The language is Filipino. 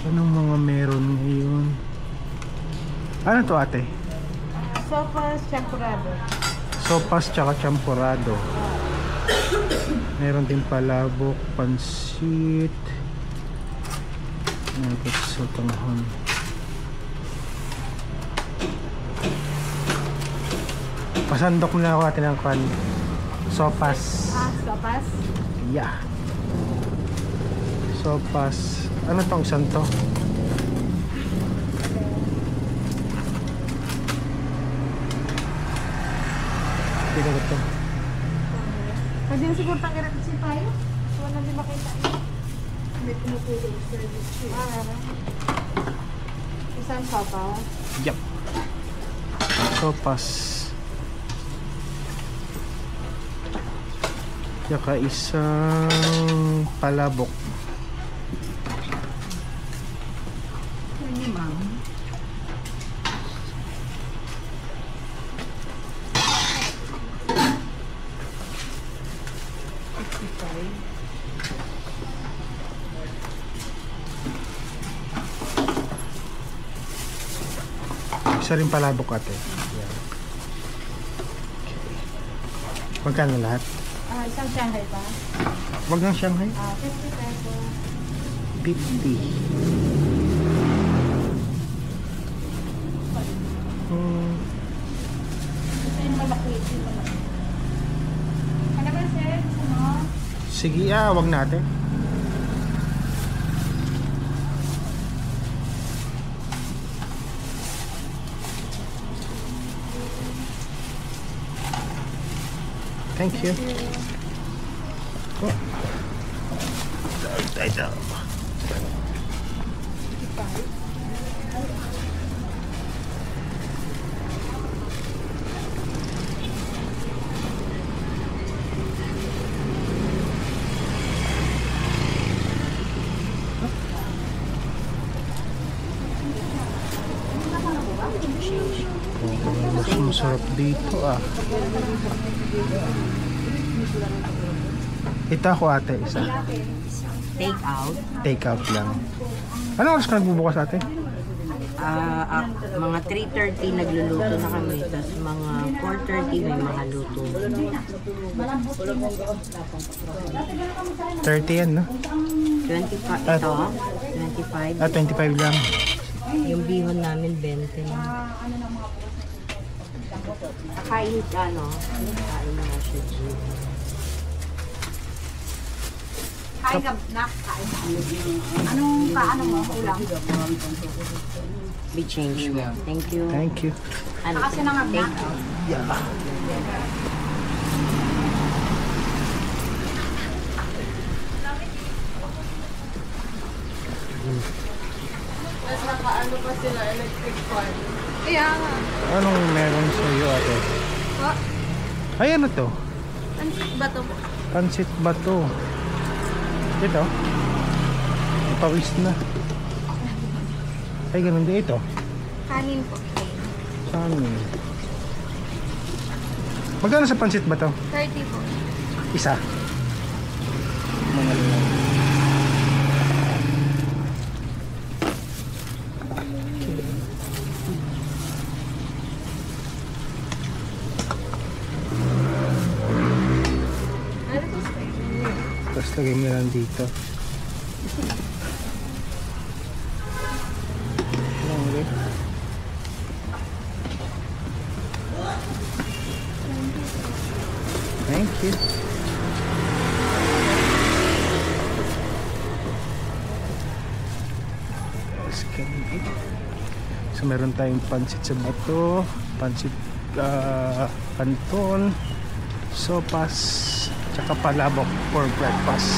Anong mga meron ngayon? Ano to ate? Sopas champurado. Sopas tsaka champurado. Meron din palabok, pansit. Nagit sa tanghon. Pasandok na ako natin ng kan. Sopas. Sopas? Yeah. Sopas. Ano tong isang to? Hindi ko ito. Pwede yung siguro tangiran si tayo. Wala din makita. Hindi pinutulog sa service. Isang sopas? Yup. Sopas. Saka isang palabok. Hindi, ma'am. Isa rin palabok ate. Yan. Okay. Magkano lahat? Isang Shanghai pa? Wag ng Shanghai. 50 pesos. 50. Ito yung malaki. Ano ba sir? Ano? Sige, wag natin. Thank you. Oh. Ito. Mas masarap dito Ito ako ate, isa. Take out? Take out lang. Anong oras ka nagbubukas ate? Mga 3:30 nagluluto na kami. Tapos mga 4:30 may mga luto. 30 yan, no? 25 ito? 25? 25 lang. Yung bihon namin 20 na. Kain ka, no? Kain na siya, G. Kain ka, nak? Kain ka. Anong mo? Ulam? Be change mo. Thank you. Thank you. Ano? Kasi na nga, nak? Yeah. Nakaano pa sila, electric fan. Kaya nga. Anong meron sa iyo ate? Ay, ano to? Pansit ba to? Pansit ba to? Ito? Pawis na. Ay, ganun din ito. Kanin po. Saan? Magkano sa pansit ba to? 30 po. Isa. Mga lang. Tapos lagay mo lang dito. Thank you. So meron tayong pansit sa bato, pansit canton, sopas, tsaka palabok for breakfast.